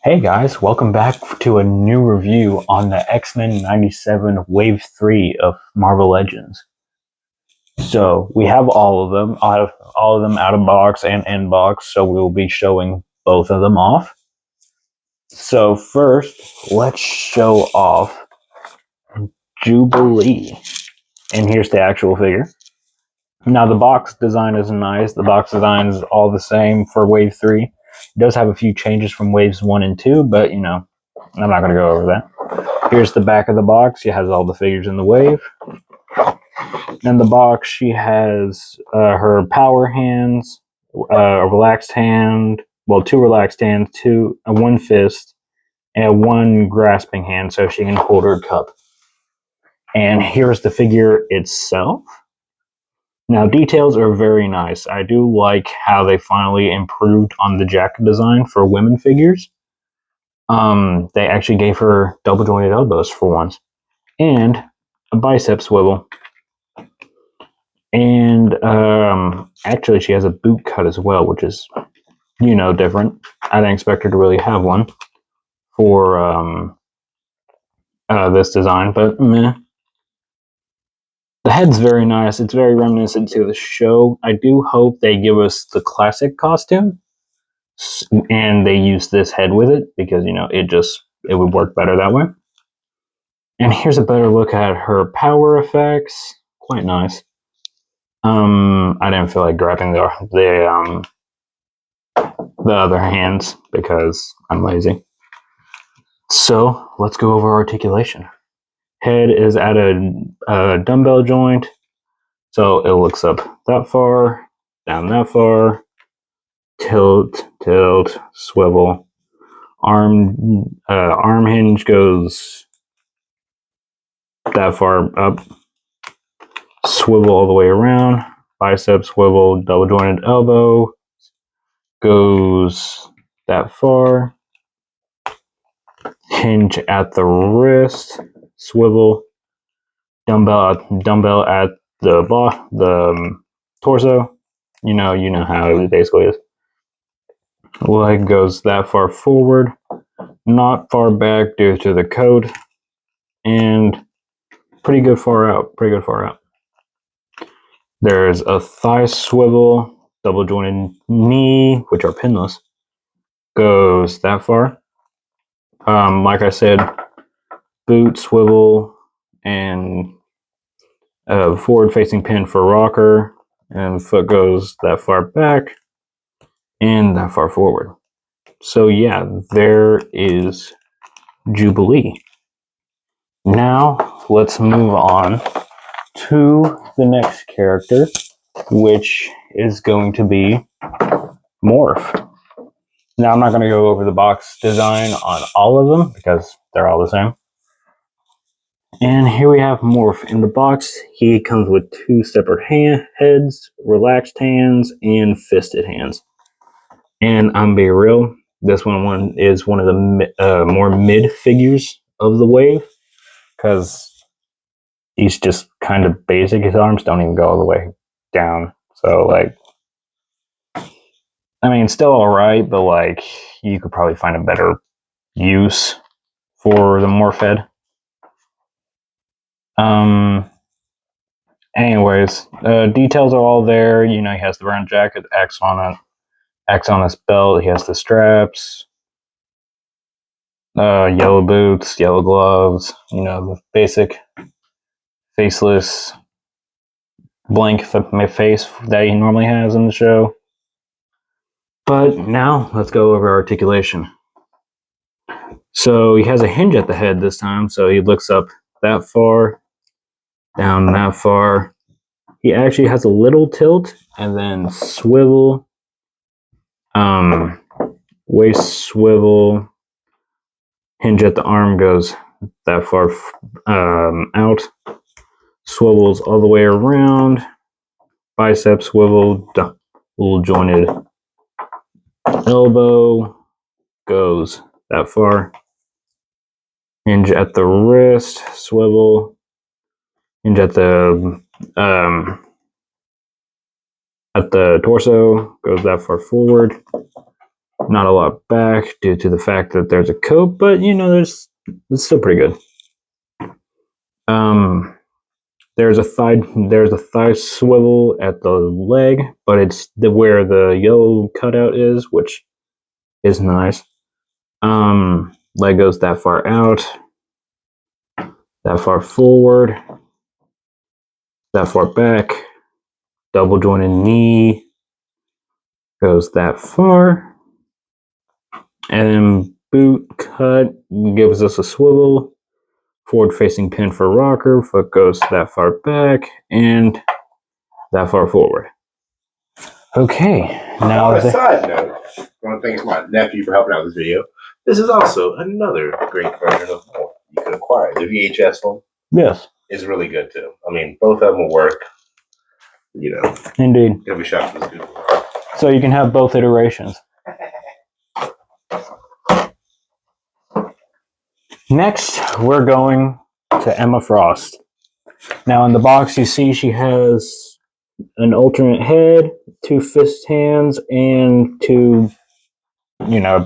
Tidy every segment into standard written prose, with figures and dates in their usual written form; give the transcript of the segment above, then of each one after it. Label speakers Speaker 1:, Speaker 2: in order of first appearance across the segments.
Speaker 1: Hey guys, welcome back to a new review on the X-Men 97 Wave 3 of Marvel Legends. So, we have all of them, out of box and in box, so we'll be showing both of them off. So first, let's show off Jubilee. And here's the actual figure. Now the box design is nice. The box design is all the same for Wave 3. It does have a few changes from Waves 1 and 2, but I'm not going to go over that. Here's the back of the box. She has all the figures in the wave. In the box, she has her power hands, a relaxed hand, well, two relaxed hands, one fist, and one grasping hand so she can hold her cup. And here's the figure itself. Now, details are very nice. I do like how they finally improved on the jacket design for women figures. They actually gave her double jointed elbows for once, and a bicep swivel. And actually, she has a boot cut as well, which is, different. I didn't expect her to really have one for this design, but meh. The head's very nice. It's very reminiscent to the show. I do hope they give us the classic costume and they use this head with it because, it would work better that way. And here's a better look at her power effects. Quite nice. I didn't feel like grabbing the other hands because I'm lazy. So let's go over articulation. Head is at a dumbbell joint, so it looks up that far, down that far, tilt, swivel. Arm hinge goes that far up, swivel all the way around. Bicep swivel, double jointed elbow goes that far. Hinge at the wrist, swivel, dumbbell at the torso. You know how it basically is. Leg goes that far forward, not far back due to the code, and pretty good far out. There's a thigh swivel, double jointed knee, which are pinless, goes that far. Like I said, boot swivel and forward facing pin for rocker, and foot goes that far back and that far forward. So yeah, there is Jubilee. Now let's move on to the next character, which is going to be Morph. Now I'm not going to go over the box design on all of them because they're all the same. And here we have Morph. In the box, he comes with two separate heads, relaxed hands, and fisted hands. And I'm being real, this one is one of the more mid figures of the wave because he's just kind of basic. His arms don't even go all the way down. So, still all right, but you could probably find a better use for the Morph head. Anyways, details are all there. He has the brown jacket, X on his belt. He has the straps, yellow boots, yellow gloves. The basic faceless blank face that he normally has in the show. But now let's go over articulation. So he has a hinge at the head this time, so he looks up that far, down that far. He actually has a little tilt and then swivel, waist swivel, hinge at the arm goes that far out, swivels all the way around, bicep swivel, double jointed elbow goes that far, hinge at the wrist, swivel, hinge at the torso, goes that far forward, Not a lot back due to the fact that there's a coat, but you know, it's still pretty good. There's a thigh swivel at the leg, but it's where the yellow cutout is, which is nice. Leg goes that far out, that far forward, that far back. Double jointed knee goes that far, and then boot cut gives us a swivel. Forward facing pin for rocker. Foot goes that far back and that far forward. Okay, now
Speaker 2: on a side note, I want to thank my nephew for helping out with this video. This is also another great version of one you can acquire. The VHS one,
Speaker 1: yes,
Speaker 2: is really good too. I mean, both of them will work. You know,
Speaker 1: indeed.
Speaker 2: It'll be shot for this good.
Speaker 1: So you can have both iterations. Next, we're going to Emma Frost. Now in the box, you see she has an alternate head, 2 fist hands, and 2,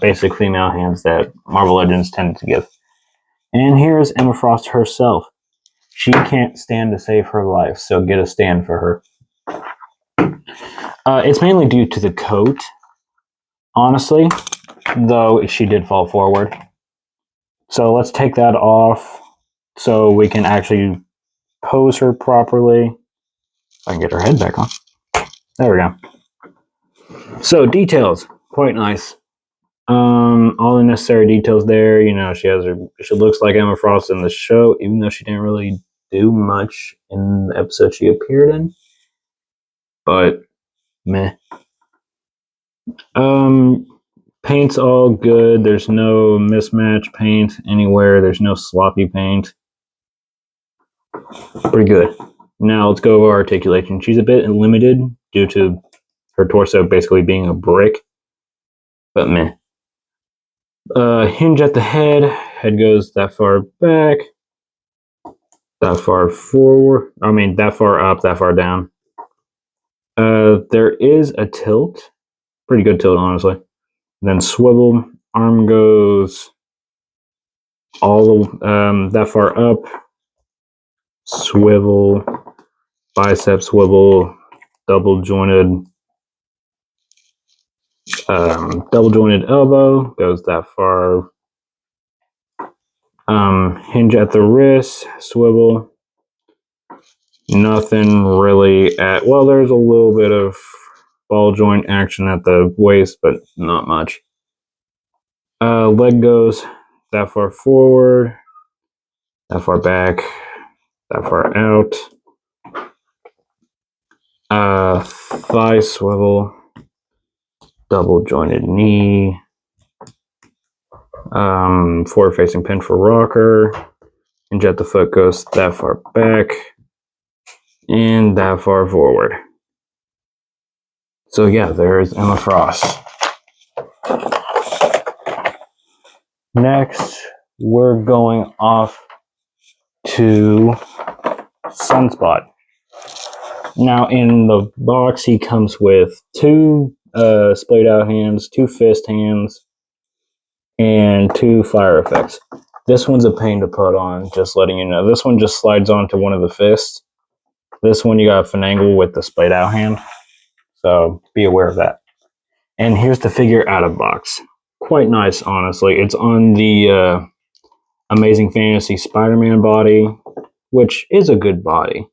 Speaker 1: basic female hands that Marvel Legends tended to give. And here's Emma Frost herself. She can't stand to save her life, so get a stand for her. It's mainly due to the coat, honestly, though she did fall forward. So let's take that off so we can actually pose her properly. I can get her head back on. There we go. So details, quite nice. All the necessary details there. You know, she looks like Emma Frost in the show, even though she didn't really do much in the episode she appeared in. But meh. Paint's all good. There's no mismatch paint anywhere. There's no sloppy paint. Pretty good. Now let's go over articulation. She's a bit limited due to her torso basically being a brick. But meh. Hinge at the head. Head goes that far back. That far forward. That far up, that far down. There is a tilt. Pretty good tilt, honestly. Then swivel. Arm goes that far up. Swivel. Bicep swivel. Double jointed elbow goes that far. Hinge at the wrist. Swivel. Nothing really there's a little bit of ball joint action at the waist, but not much. Leg goes that far forward, that far back, that far out. Thigh swivel, double jointed knee, forward facing pin for rocker. Hinge at the foot goes that far back and that far forward. So yeah, there's Emma Frost. Next, we're going off to Sunspot. Now, in the box, he comes with 2 splayed out hands, 2 fist hands, and 2 fire effects. This one's a pain to put on, just letting you know. This one just slides onto one of the fists. This one you gotta finagle with the splayed out hand. So be aware of that. And here's the figure out of box. Quite nice, honestly. It's on the Amazing Fantasy Spider-Man body, which is a good body.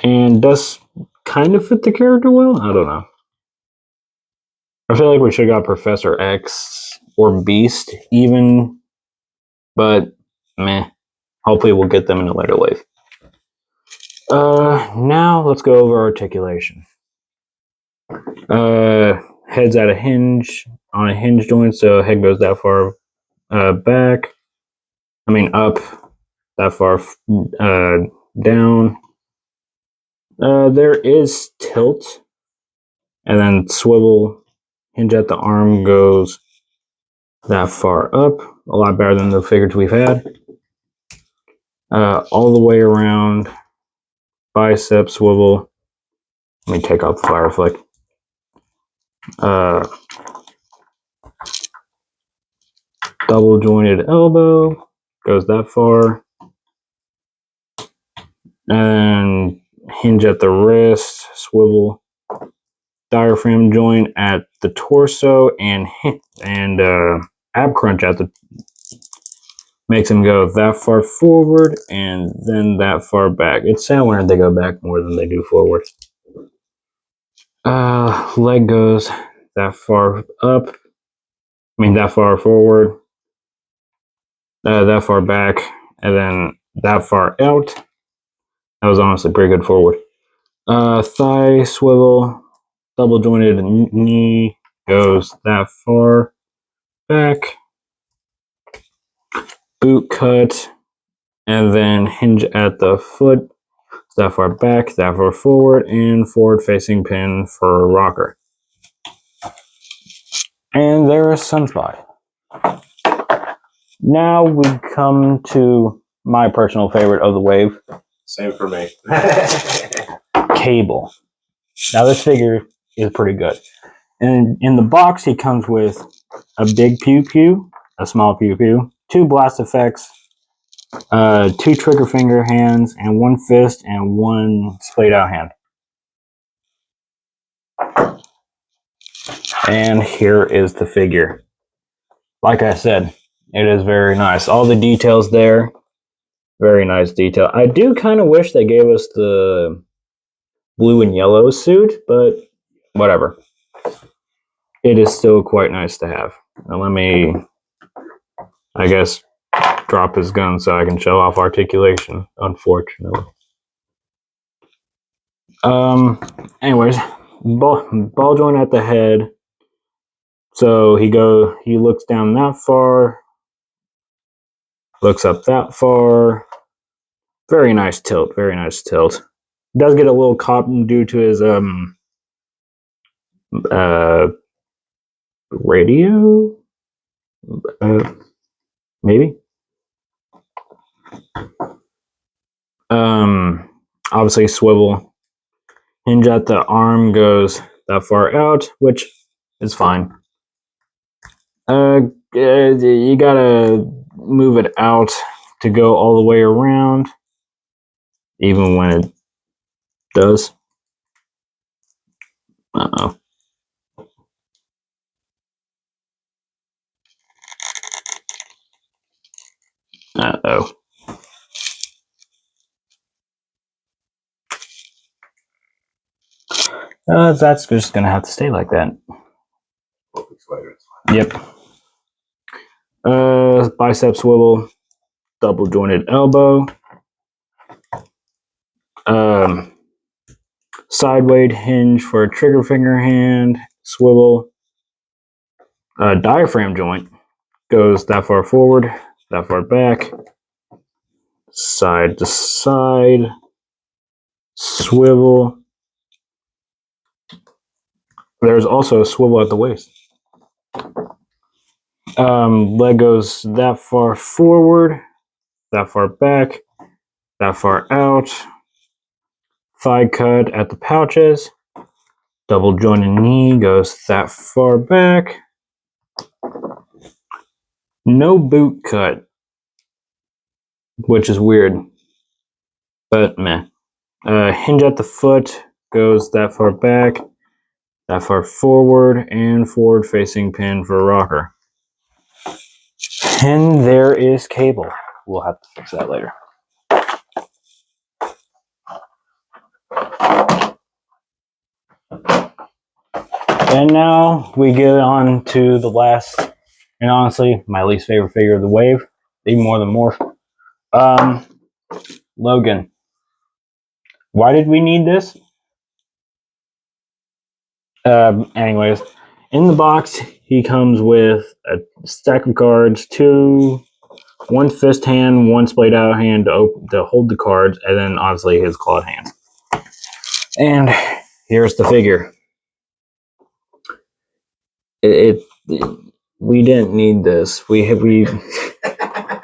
Speaker 1: And does kind of fit the character well? I don't know. I feel like we should have got Professor X or Beast even, but meh. Hopefully we'll get them in a later wave. Now let's go over articulation. Head's at a hinge, on a hinge joint, so head goes that far back. Up, that far down. There is tilt, and then swivel. Hinge at the arm goes that far up. A lot better than the figures we've had. All the way around. Bicep swivel. Let me take out the fire flick. Double jointed elbow goes that far. And hinge at the wrist, swivel. Diaphragm joint at the torso, and ab crunch at the makes him go that far forward and then that far back. It's sad when they go back more than they do forward. Leg goes that far up. That far forward. That far back, and then that far out. That was honestly pretty good forward. Thigh swivel, double jointed knee goes that far back. Boot cut, and then hinge at the foot, that far back, that far forward, and forward facing pin for a rocker. And there is Sunspot. Now we come to my personal favorite of the wave.
Speaker 2: Same for me.
Speaker 1: Cable. Now this figure is pretty good. And in the box he comes with a big pew pew, a small pew pew, 2 blast effects, 2 trigger finger hands, and 1 fist and 1 splayed out hand. And here is the figure. Like I said, it is very nice. All the details there, very nice detail. I do kind of wish they gave us the blue and yellow suit, but whatever. It is still quite nice to have. Now let me, I guess, drop his gun so I can show off articulation, unfortunately. Anyways, ball joint at the head. So he looks down that far, looks up that far. Very nice tilt, very nice tilt. Does get a little caught due to his radio, maybe. Obviously swivel. Hinge at the arm goes that far out, which is fine. You gotta move it out to go all the way around, even when it does. Uh-oh. Uh-oh. That's just gonna have to stay like that. Yep. Bicep swivel, double jointed elbow. Sideways hinge for a trigger finger hand, swivel. Diaphragm joint goes that far forward, that far back, side to side, swivel. There's also a swivel at the waist. Leg goes that far forward, that far back, that far out. Thigh cut at the pouches. Double jointed knee goes that far back. No boot cut, which is weird, but meh. Hinge at the foot goes that far back, that far forward, and forward facing pin for a rocker. And there is Cable. We'll have to fix that later. And now we get on to the last, and honestly, my least favorite figure of the wave, even more than Morph. Logan. Why did we need this? Anyways, in the box, he comes with a stack of cards, 1 fist hand, 1 splayed out hand to hold the cards, and then obviously his clawed hand. And here's the figure. We didn't need this. We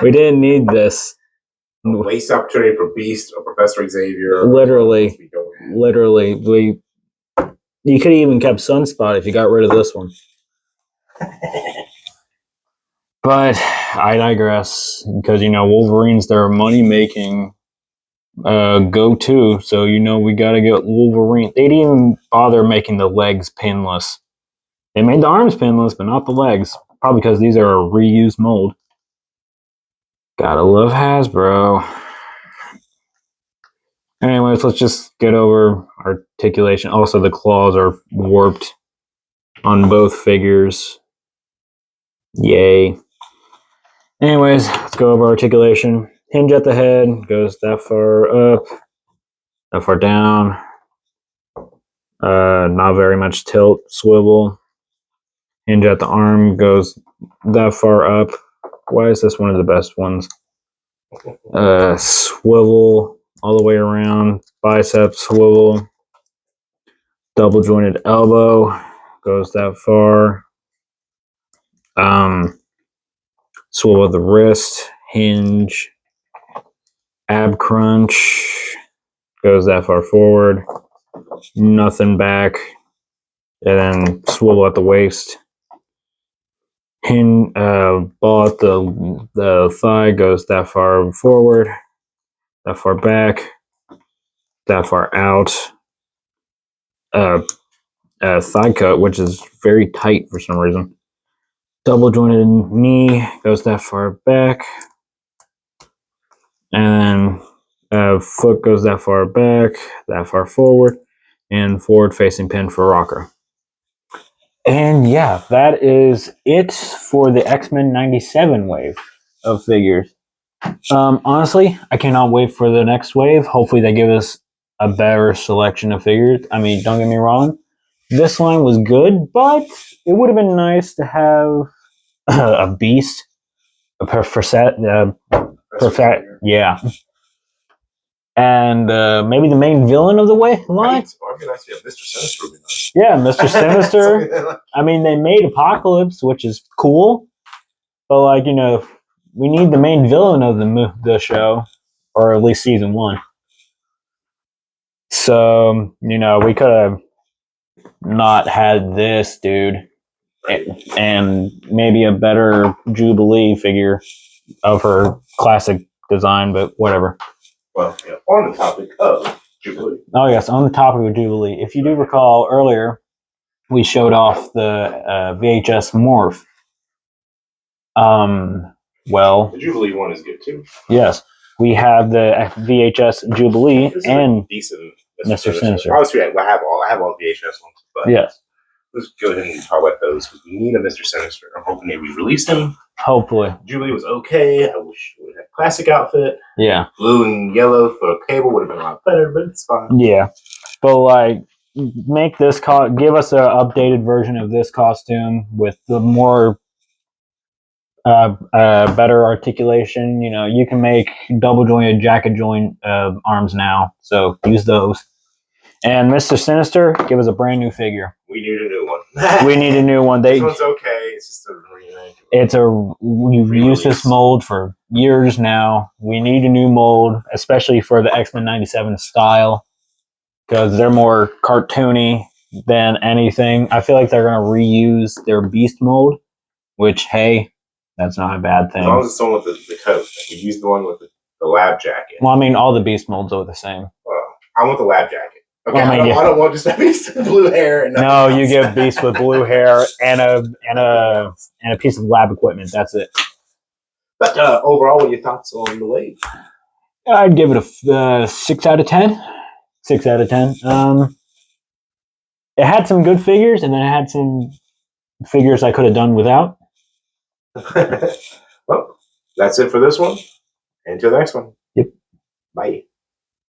Speaker 1: didn't need this.
Speaker 2: Waste opportunity for Beast or Professor Xavier.
Speaker 1: Literally, you could have even kept Sunspot if you got rid of this one. But I digress because Wolverine's their money making go-to. So we got to get Wolverine. They didn't even bother making the legs pinless. They made the arms pinless, but not the legs. Probably because these are a reused mold. Gotta love Hasbro. Anyways, let's just get over articulation. Also, the claws are warped on both figures. Yay. Anyways, let's go over articulation. Hinge at the head goes that far up, that far down. Not very much tilt, swivel. Hinge at the arm goes that far up. Why is this one of the best ones? Swivel all the way around. Bicep swivel. Double jointed elbow goes that far. Swivel of the wrist. Hinge. Ab crunch goes that far forward. Nothing back. And then swivel at the waist. Ball at the thigh goes that far forward, that far back, that far out. Thigh cut, which is very tight for some reason. Double jointed knee goes that far back, and then foot goes that far back, that far forward, and forward facing pin for rocker. And yeah, that is it for the X-Men 97 wave of figures. Honestly, I cannot wait for the next wave. Hopefully they give us a better selection of figures. I mean, don't get me wrong. This line was good, but it would have been nice to have a beast, a yeah. And maybe the main villain of the line.
Speaker 2: It'd be nice to have Mr. Sinister. Would be nice.
Speaker 1: Yeah, Mr. Sinister. I mean, they made Apocalypse, which is cool, but we need the main villain of the show, or at least season 1. So we could have not had this dude, and maybe a better Jubilee figure of her classic design, but whatever.
Speaker 2: Well, yeah, on the topic of Jubilee.
Speaker 1: Oh yes, on the topic of Jubilee. If you do recall earlier, we showed off the VHS morph. Well,
Speaker 2: the Jubilee one is good too.
Speaker 1: Yes, we have the VHS Jubilee and
Speaker 2: decent
Speaker 1: Mr. Sinister.
Speaker 2: Obviously, I have all VHS ones, but
Speaker 1: yes,
Speaker 2: let's go ahead and talk about those because we need a Mr. Sinister. I'm hoping they re-released him.
Speaker 1: Hopefully,
Speaker 2: Jubilee was okay. I wish we had a classic outfit.
Speaker 1: Yeah,
Speaker 2: blue and yellow for Cable would have been a lot better, but it's fine.
Speaker 1: Yeah, but make this give us an updated version of this costume with the more better articulation. You can make double jointed jacket joint arms now, so use those. And Mr. Sinister, give us a brand new figure.
Speaker 2: We need a new one.
Speaker 1: We need a new one.
Speaker 2: This one's okay. It's just a remake.
Speaker 1: We've used this mold for years now. We need a new mold, especially for the X-Men 97 style, because they're more cartoony than anything. I feel like they're going to reuse their Beast mold, which, hey, that's not a bad thing.
Speaker 2: As long as it's the one with the coat. We use the one with the lab jacket.
Speaker 1: Well, I mean, all the Beast molds are the same.
Speaker 2: Well, I want the lab jacket. Okay,
Speaker 1: well,
Speaker 2: I don't want just a Beast with blue hair. And
Speaker 1: no, you get Beast with blue hair and a piece of lab equipment. That's it.
Speaker 2: But overall, what are your thoughts on the wave?
Speaker 1: I'd give it a 6 out of 10. 6 out of 10. It had some good figures, and then it had some figures I could have done without.
Speaker 2: Well, that's it for this one. Until the next one.
Speaker 1: Yep.
Speaker 2: Bye.